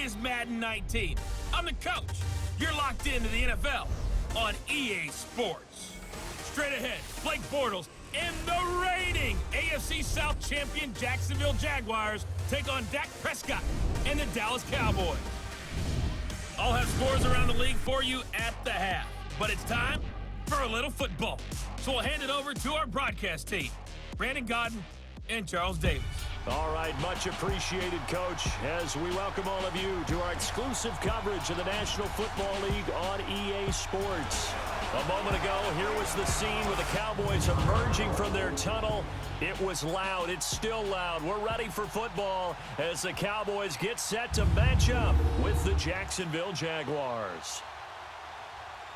is Madden 19. I'm the coach. You're locked into the NFL on EA Sports. Straight ahead, Blake Bortles and the reigning AFC South champion Jacksonville Jaguars take on Dak Prescott and the Dallas Cowboys. I'll have scores around the league for you at the half, but it's time for a little football. So we'll hand it over to our broadcast team, Brandon Godden and Charles Davis. All right, much appreciated, Coach, as we welcome all of you to our exclusive coverage of the National Football League on EA Sports. A moment ago, here was the scene with the Cowboys emerging from their tunnel. It was loud. It's still loud. We're ready for football as the Cowboys get set to match up with the Jacksonville Jaguars.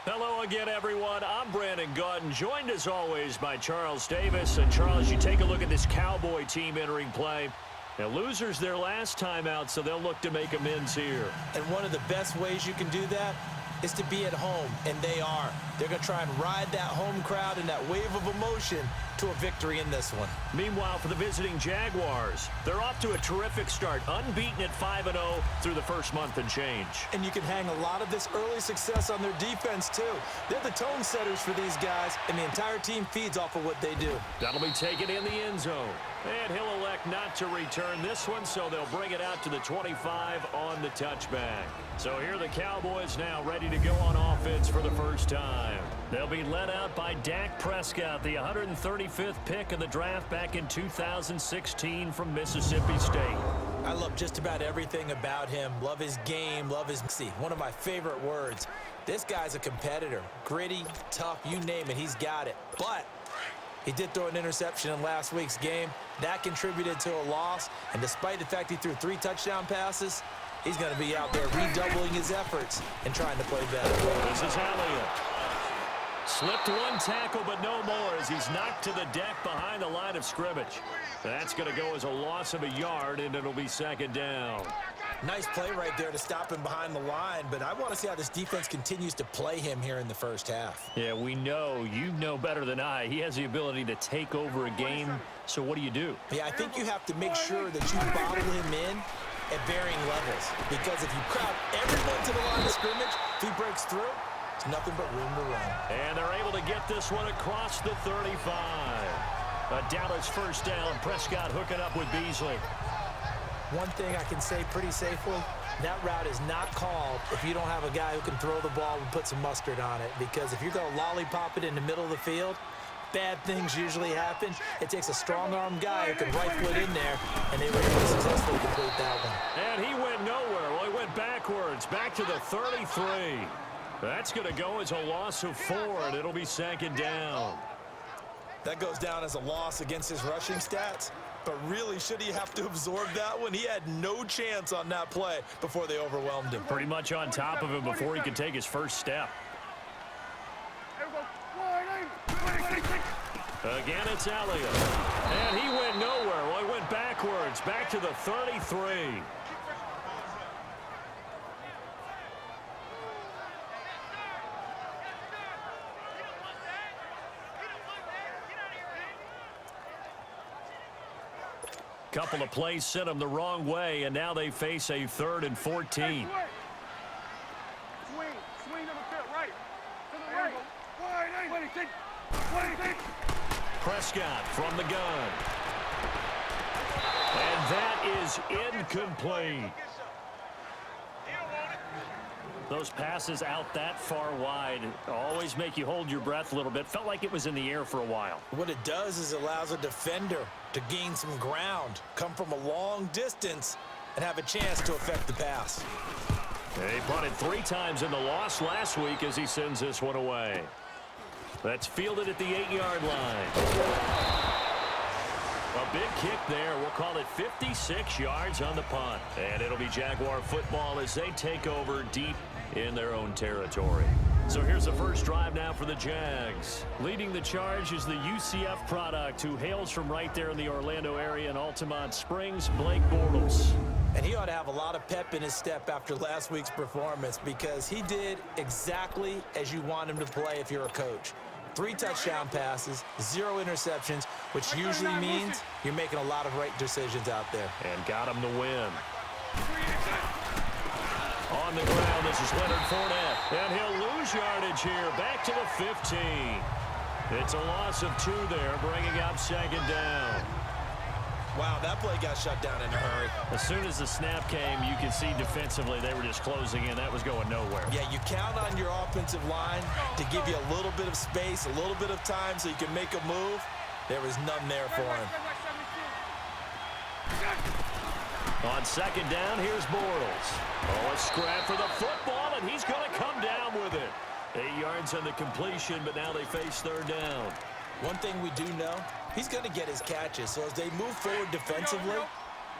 Hello again, everyone. I'm Brandon Godden, joined as always by Charles Davis. And Charles, you take a look at this Cowboy team entering play. Now, losers their last time out, so they'll look to make amends here. And one of the best ways you can do that is to be at home, and they are. They're going to try and ride that home crowd and that wave of emotion to a victory in this one. Meanwhile, for the visiting Jaguars, they're off to a terrific start, unbeaten at 5-0 through the first month and change. And you can hang a lot of this early success on their defense, too. They're the tone setters for these guys, and the entire team feeds off of what they do. That'll be taken in the end zone. And he'll elect not to return this one, so they'll bring it out to the 25 on the touchback. So here are the Cowboys now ready to go on offense for the first time. They'll be led out by Dak Prescott, the 135th pick of the draft back in 2016 from Mississippi State. I love just about everything about him. Love his game, love his... One of my favorite words. This guy's a competitor. Gritty, tough, you name it, he's got it. But he did throw an interception in last week's game. That contributed to a loss. And despite the fact he threw 3 touchdown passes, he's going to be out there redoubling his efforts and trying to play better. This is Elliott. Slipped one tackle, but no more as he's knocked to the deck behind the line of scrimmage. That's going to go as a loss of a yard, and it'll be second down. Nice play right there to stop him behind the line, but I want to see how this defense continues to play him here in the first half. Yeah, we know. You know better than I. He has the ability to take over a game, so what do you do? Yeah, I think you have to make sure that you bottle him in at varying levels, because if you crowd everyone to the line of scrimmage, if he breaks through, it's nothing but room to run. And they're able to get this one across the 35. A Dallas first down. Prescott hooking up with Beasley. One thing I can say pretty safely, that route is not called if you don't have a guy who can throw the ball and put some mustard on it, because if you're going to lollipop it in the middle of the field, bad things usually happen. It takes a strong-arm guy who can right foot in there, and they were able to successfully complete that one. And he went nowhere. Well, he went backwards, back to the 33. That's going to go as a loss of 4, and it'll be second down. That goes down as a loss against his rushing stats, but really, should he have to absorb that one? He had no chance on that play before they overwhelmed him. Pretty much on top of him before he could take his first step. Again, it's Elliott. And he went nowhere. Well, he went backwards, back to the 33. Couple of plays sent them the wrong way, and now they face a 3rd and 14. Swing to the right. To the right. Prescott from the gun. And that is incomplete. Those passes out that far wide always make you hold your breath a little bit. Felt like it was in the air for a while. What it does is it allows a defender to gain some ground, come from a long distance, and have a chance to affect the pass. He punted 3 times in the loss last week as he sends this one away. That's fielded at the 8-yard line. A big kick there. We'll call it 56 yards on the punt. And it'll be Jaguar football as they take over deep in their own territory. So here's the first drive now for the Jags. Leading the charge is the UCF product who hails from right there in the Orlando area in Altamont Springs, Blake Bortles. And he ought to have a lot of pep in his step after last week's performance, because he did exactly as you want him to play if you're a coach. 3 touchdown passes, 0 interceptions, which usually means you're making a lot of right decisions out there. And got him the win. On the ground, this is Leonard Fournette. And he'll lose yardage here. Back to the 15. It's a loss of 2 there, bringing up second down. Wow, that play got shut down in a hurry. As soon as the snap came, you could see defensively they were just closing in. That was going nowhere. Yeah, you count on your offensive line to give you a little bit of space, a little bit of time so you can make a move. There was none there for him. On second down, here's Bortles. Oh, a scrap for the football, and he's going to come down with it. 8 yards on the completion, but now they face third down. One thing we do know, he's going to get his catches. So as they move forward defensively,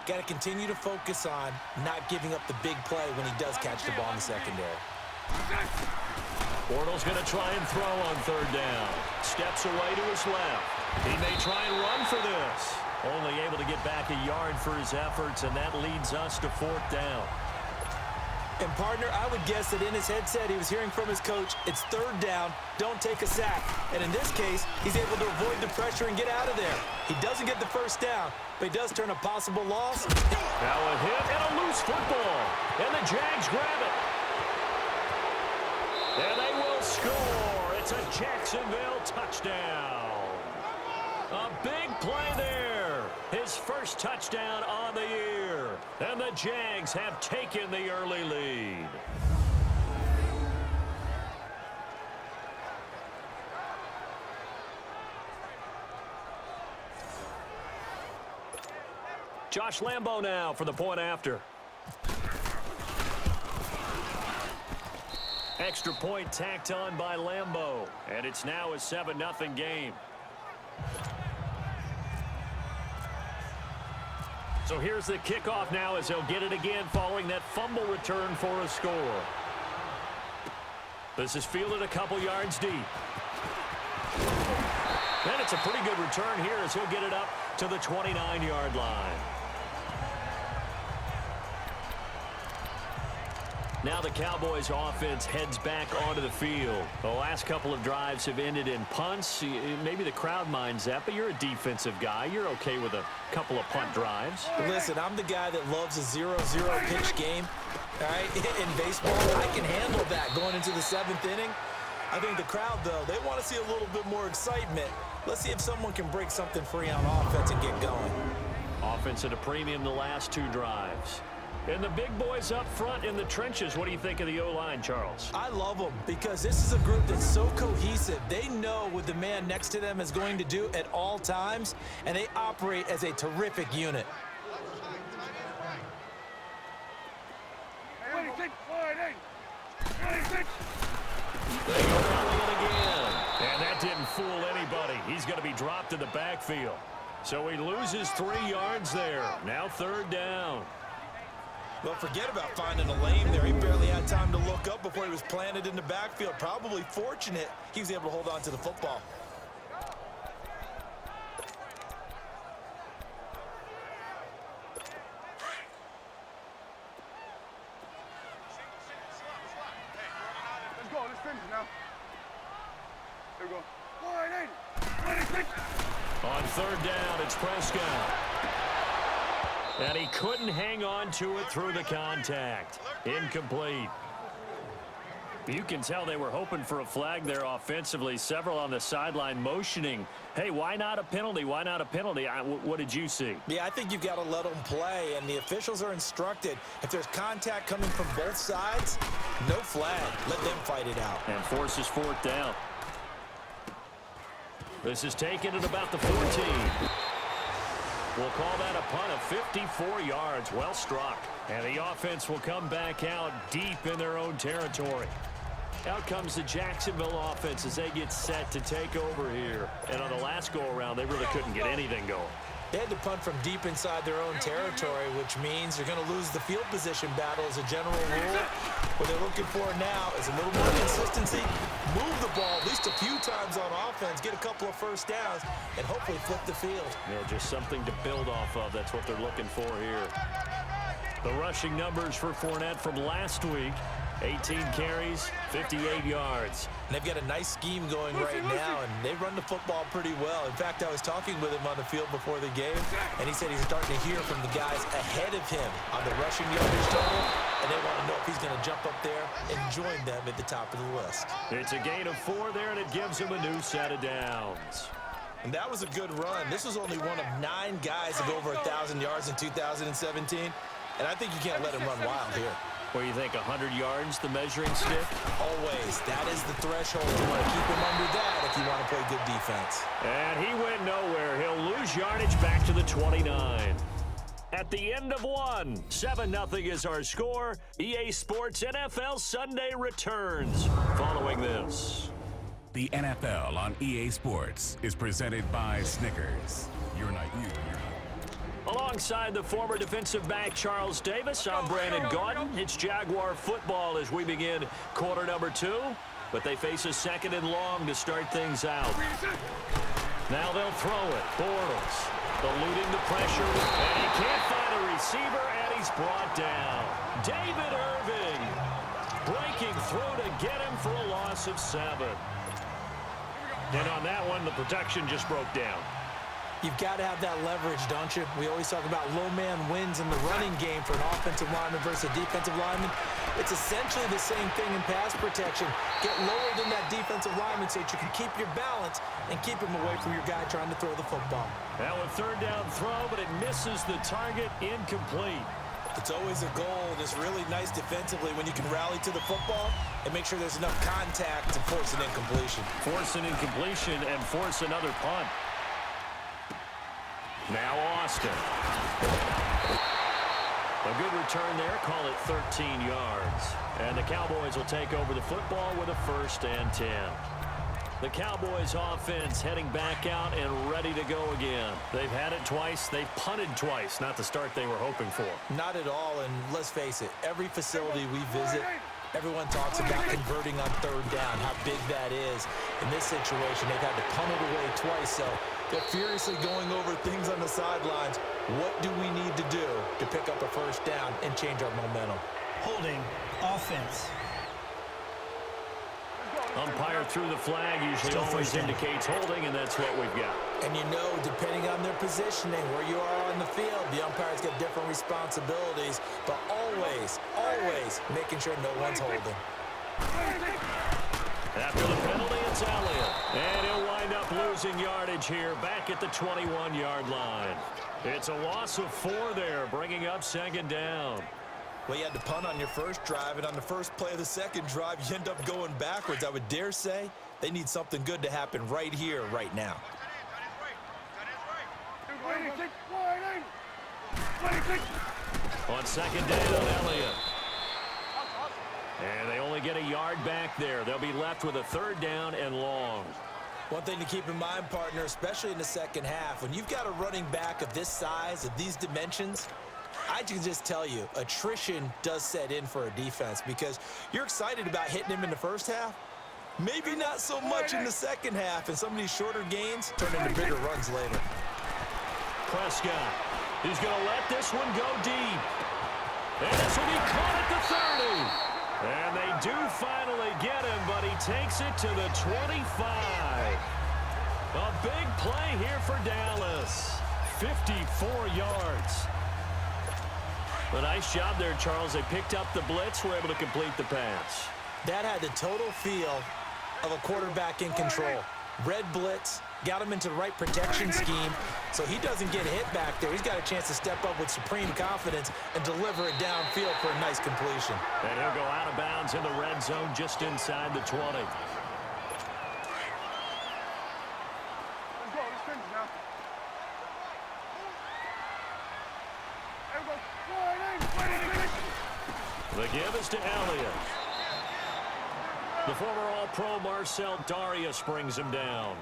got to continue to focus on not giving up the big play when he does catch the ball in the secondary. Bortles going to try and throw on third down. Steps away to his left. He may try and run for this. Only able to get back a yard for his efforts, and that leads us to fourth down. And, partner, I would guess that in his headset he was hearing from his coach, it's third down, don't take a sack. And in this case, he's able to avoid the pressure and get out of there. He doesn't get the first down, but he does turn a possible loss. Now a hit and a loose football. And the Jags grab it. And they will score. It's a Jacksonville touchdown. A big play there. His first touchdown on the year. And the Jags have taken the early lead. Josh Lambo now for the point after. Extra point tacked on by Lambo. And it's now a 7-0 game. So here's the kickoff now as he'll get it again following that fumble return for a score. This is fielded a couple yards deep. And it's a pretty good return here as he'll get it up to the 29-yard line. Now the Cowboys offense heads back onto the field. The last couple of drives have ended in punts. Maybe the crowd minds that, but you're a defensive guy. You're okay with a couple of punt drives. Listen, I'm the guy that loves a 0-0 pitch game. All right, in baseball, I can handle that going into the 7th inning. I think the crowd, though, they want to see a little bit more excitement. Let's see if someone can break something free on offense and get going. Offense at a premium the last 2 drives. And the big boys up front in the trenches. What do you think of the O-line, Charles? I love them because this is a group that's so cohesive. They know what the man next to them is going to do at all times, and they operate as a terrific unit. 26, 26. They go rallying again. And that didn't fool anybody. He's going to be dropped in the backfield. So he loses 3 yards there. Now third down. Well, forget about finding a lane there. He barely had time to look up before he was planted in the backfield. Probably fortunate he was able to hold on to the football. Let's go. Let's finish now. There we go. 180. 26. On third down, it's Prescott. And he couldn't hang on to it through the contact. Incomplete. You can tell they were hoping for a flag there offensively. Several on the sideline motioning. Hey, why not a penalty? Why not a penalty? What did you see? Yeah, I think you've got to let them play, and the officials are instructed. If there's contact coming from both sides, no flag. Let them fight it out. And forces fourth down. This is taken at about the 14. We'll call that a punt of 54 yards. Well struck. And the offense will come back out deep in their own territory. Out comes the Jacksonville offense as they get set to take over here. And on the last go-around, they really couldn't get anything going. They had to punt from deep inside their own territory, which means they're going to lose the field position battle as a general rule. What they're looking for now is a little more consistency, move the ball at least a few times on offense, get a couple of first downs, and hopefully flip the field. Yeah, just something to build off of. That's what they're looking for here. The rushing numbers for Fournette from last week. 18 carries, 58 yards. And they've got a nice scheme going right now, and they run the football pretty well. In fact, I was talking with him on the field before the game, and he said he's starting to hear from the guys ahead of him on the rushing yardage total and they want to know if he's going to jump up there and join them at the top of the list. It's a gain of 4 there, and it gives him a new set of downs. And that was a good run. This was only one of 9 guys to go over 1,000 yards in 2017, and I think you can't let him run wild here. Where you think 100 yards, the measuring stick? Always. That is the threshold. You want to keep him under that if you want to play good defense. And he went nowhere. He'll lose yardage back to the 29. At the end of one, 7-0 is our score. EA Sports NFL Sunday returns following this. The NFL on EA Sports is presented by Snickers. You're not you, you're not. Alongside the former defensive back Charles Davis, I'm Brandon Gaudin. It's Jaguar football as we begin quarter number 2, but they face a 2nd and long to start things out. Now they'll throw it. Bortles eluding the pressure, and he can't find a receiver, and he's brought down. David Irving breaking through to get him for a loss of 7. And on that one, the protection just broke down. You've got to have that leverage, don't you? We always talk about low man wins in the running game for an offensive lineman versus a defensive lineman. It's essentially the same thing in pass protection. Get lower than that defensive lineman so that you can keep your balance and keep him away from your guy trying to throw the football. Now a 3rd down throw, but it misses the target, incomplete. It's always a goal. It's really nice defensively when you can rally to the football and make sure there's enough contact to force an incompletion. Force an incompletion and force another punt. Now Austin. A good return there, call it 13 yards. And the Cowboys will take over the football with a 1st and 10. The Cowboys offense heading back out and ready to go again. They've had it twice. They've punted twice. Not the start they were hoping for. Not at all, and let's face it, every facility we visit, everyone talks about converting on 3rd down, how big that is. In this situation, they've had to punt it away twice, so they're furiously going over things on the sidelines. What do we need to do to pick up a 1st down and change our momentum? Holding offense. Umpire threw the flag, usually always indicates holding, and that's what we've got. And you know, depending on their positioning, where you are on the field, the umpires get different responsibilities, but always making sure no one's holding. After the penalty, it's Elliott. And he'll wind up losing yardage here, back at the 21-yard line. It's a loss of 4 there, bringing up 2nd down. Well, you had to punt on your first drive, and on the first play of the second drive, you end up going backwards. I would dare say they need something good to happen right here, right now. On 2nd down, Elliott. And they only get a yard back there. They'll be left with a 3rd down and long. One thing to keep in mind, partner, especially in the second half, when you've got a running back of this size, of these dimensions, I can just tell you, attrition does set in for a defense because you're excited about hitting him in the first half. Maybe not so much in the second half, and some of these shorter gains turn into bigger runs later. Prescott, he's going to let this one go deep. And this will be caught at the 30. And they do finally get him, but he takes it to the 25. A big play here for Dallas. 54 yards. A nice job there, Charles. They picked up the blitz, were able to complete the pass. That had the total feel of a quarterback in control. Red blitz, got him into the right protection scheme, so he doesn't get hit back there. He's got a chance to step up with supreme confidence and deliver it downfield for a nice completion. And he'll go out of bounds in the red zone just inside the 20. The give is to Elliott. The former All-Pro Marcel Darius brings him down.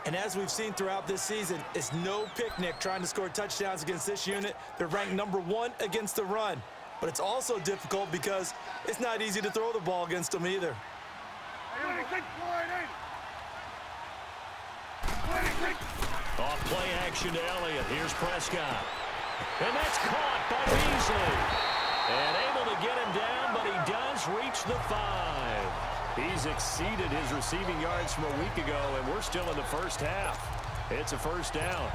And as we've seen throughout this season, it's no picnic trying to score touchdowns against this unit. They're ranked #1 against the run. But it's also difficult because it's not easy to throw the ball against them either. Off play action to Elliott. Here's Prescott. And that's caught by Beasley. And able to get him down, but he does reach the 5. He's exceeded his receiving yards from a week ago, and we're still in the first half. It's a 1st down.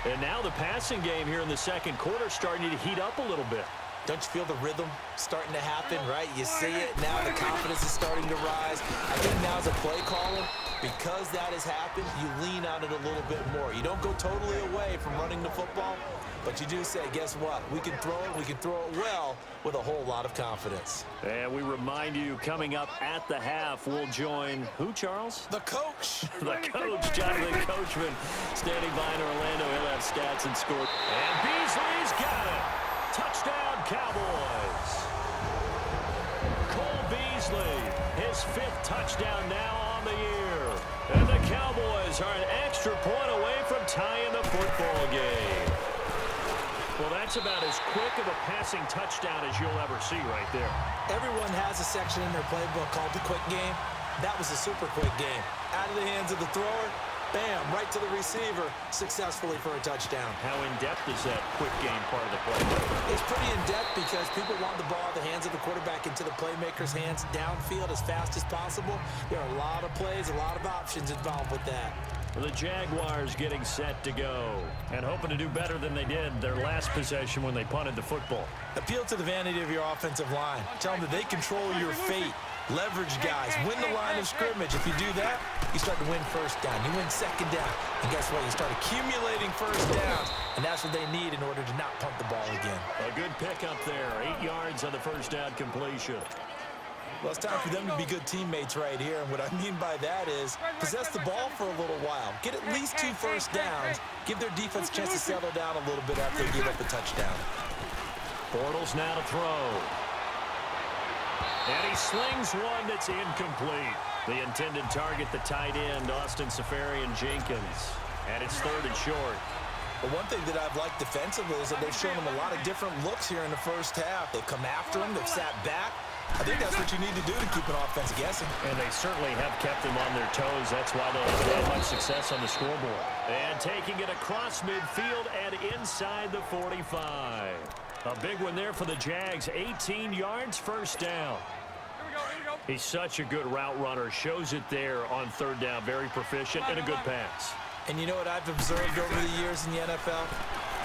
And now the passing game here in the second quarter starting to heat up a little bit. Don't you feel the rhythm starting to happen, right? You see it now, the confidence is starting to rise. I think now as a play caller, because that has happened, you lean on it a little bit more. You don't go totally away from running the football, but you do say, guess what? We can throw it well with a whole lot of confidence. And we remind you, coming up at the half, we'll join who, Charles? The coach. The coach, Jonathan Coachman, standing by in Orlando. He'll have stats and score. And Beasley's got it. Touchdown, Cowboys. Cole Beasley, his 5th touchdown now on the year. And the Cowboys are an extra point away from tying the football game. Well, that's about as quick of a passing touchdown as you'll ever see right there. Everyone has a section in their playbook called the quick game. That was a super quick game. Out of the hands of the thrower, bam, right to the receiver, successfully for a touchdown. How in-depth is that quick game part of the playbook? It's pretty in-depth because people want the ball out of the hands of the quarterback into the playmaker's hands downfield as fast as possible. There are a lot of plays, a lot of options involved with that. The Jaguars getting set to go and hoping to do better than they did their last possession when they punted the football. Appeal to the vanity of your offensive line. Tell them that they control your fate. Leverage guys. Win the line of scrimmage. If you do that, you start to win first down. You win second down. And guess what? You start accumulating first downs. And that's what they need in order to not punt the ball again. A good pickup there. 8 yards on the first down completion. Well, it's time for them to be good teammates right here. And what I mean by that is possess the ball for a little while. Get at least 2 first downs. Give their defense a chance to settle down a little bit after they give up a touchdown. Bortles now to throw. And he slings one that's incomplete. The intended target, the tight end, Austin Seferian-Jenkins. And it's 3rd and short. But one thing that I've liked defensively is that they've shown them a lot of different looks here in the first half. They've come after him. They've sat back. I think that's what you need to do to keep an offense guessing. And they certainly have kept them on their toes. That's why they have had much success on the scoreboard. And taking it across midfield and inside the 45. A big one there for the Jags. 18 yards, first down. He's such a good route runner. Shows it there on 3rd down. Very proficient and a good pass. And you know what I've observed over the years in the NFL?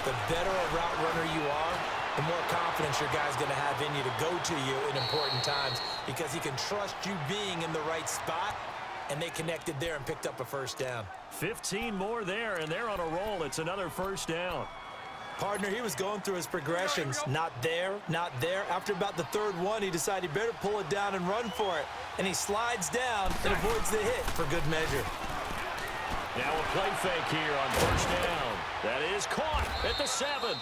The better a route runner you are, the more confidence your guy's going to have in you to go to you in important times because he can trust you being in the right spot, and they connected there and picked up a first down. 15 more there, and they're on a roll. It's another first down. Partner, he was going through his progressions. Not there, not there. After about the 3rd one, he decided he better pull it down and run for it. And he slides down and avoids the hit for good measure. Now a play fake here on first down. That is caught at the 7.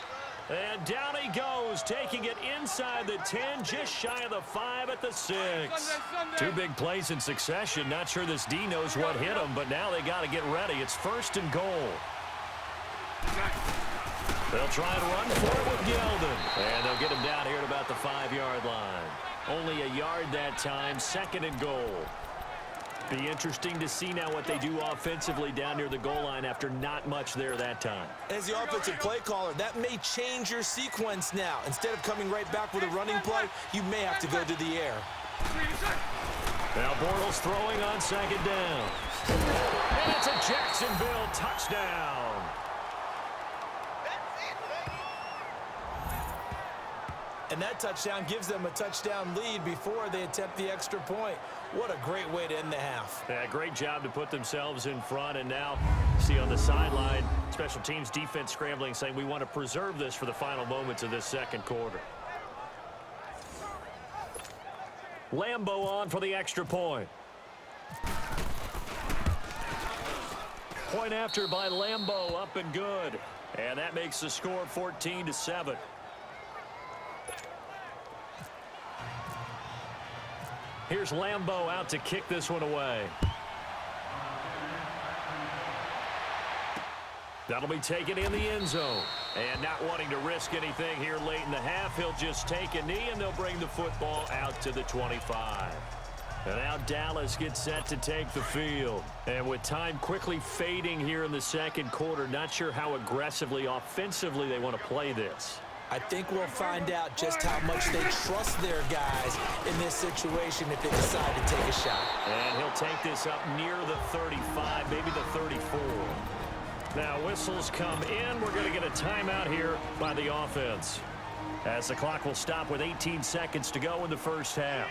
And down he goes, taking it inside the 10, just shy of the 5 at the 6. 2 big plays in succession. Not sure this D knows what hit him, but now they got to get ready. It's 1st and goal. They'll try and run for it with Yeldon. And they'll get him down here at about the 5-yard line. Only a yard that time, 2nd and goal. Be interesting to see now what they do offensively down near the goal line after not much there that time. As the offensive play caller, that may change your sequence now. Instead of coming right back with a running play, you may have to go to the air. Now Bortles throwing on 2nd down. And it's a Jacksonville touchdown. And that touchdown gives them a touchdown lead before they attempt the extra point. What a great way to end the half. Yeah, great job to put themselves in front. And now, see on the sideline, special teams defense scrambling, saying we want to preserve this for the final moments of this 2nd quarter. Lambo on for the extra point. Point after by Lambo, up and good. And that makes the score 14-7. Here's Lambo out to kick this one away. That'll be taken in the end zone. And not wanting to risk anything here late in the half, he'll just take a knee and they'll bring the football out to the 25. And now Dallas gets set to take the field. And with time quickly fading here in the 2nd quarter, not sure how aggressively, offensively they want to play this. I think we'll find out just how much they trust their guys in this situation if they decide to take a shot. And he'll take this up near the 35, maybe the 34. Now whistles come in. We're going to get a timeout here by the offense. as the clock will stop with 18 seconds to go in the first half.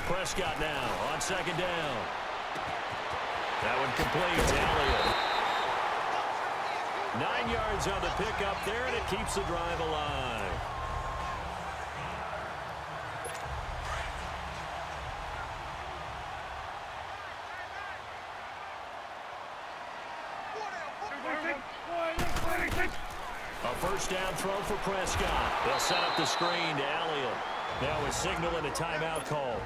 Prescott now on second down. That one complete. Elliott. 9 yards on the pickup there, and it keeps the drive alive. A first down throw for Prescott. They'll set up the screen to Elliott. Now a signal and a timeout call,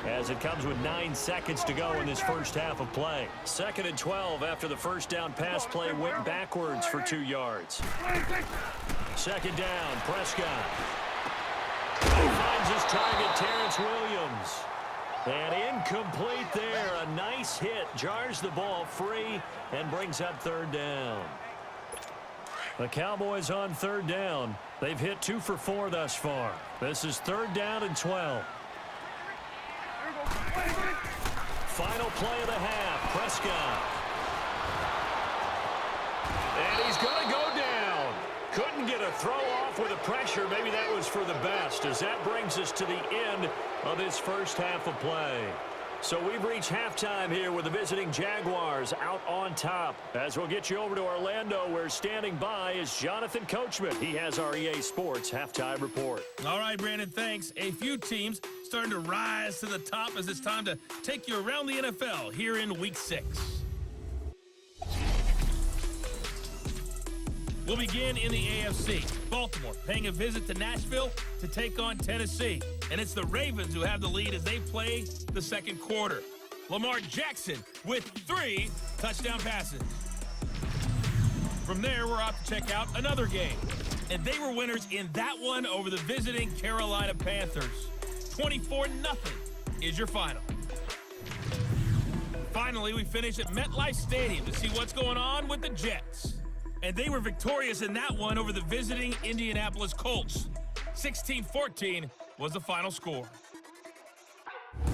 as it comes with 9 seconds to go in this first half of play. 2nd and 12 after the first down pass play went backwards for 2 yards. 2nd down, Prescott. He finds his target, Terrence Williams. And incomplete there. A nice hit. Jars the ball free and brings up 3rd down. The Cowboys on 3rd down. They've hit 2 for 4 thus far. This is 3rd down and 12. Final play of the half. Prescott. And he's going to go down. Couldn't get a throw off with the pressure. Maybe that was for the best, as that brings us to the end of this first half of play. So we've reached halftime here with the visiting Jaguars out on top. As we'll get you over to Orlando, where standing by is Jonathan Coachman. He has our EA Sports halftime report. All right, Brandon, thanks. A few teams starting to rise to the top as it's time to take you around the NFL here in Week 6. We'll begin in the AFC. Baltimore paying a visit to Nashville to take on Tennessee. And it's the Ravens who have the lead as they play the second quarter. Lamar Jackson with 3 touchdown passes. From there, we're off to check out another game. And they were winners in that one over the visiting Carolina Panthers. 24-0 is your final. Finally, we finish at MetLife Stadium to see what's going on with the Jets. And they were victorious in that one over the visiting Indianapolis Colts. 16-14 was the final score.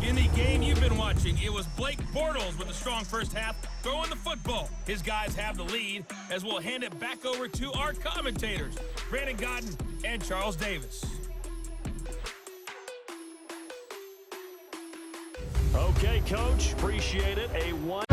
In the game you've been watching, it was Blake Bortles with a strong first half throwing the football. His guys have the lead, as we'll hand it back over to our commentators, Brandon Godden and Charles Davis. Okay, Coach, appreciate it. A 1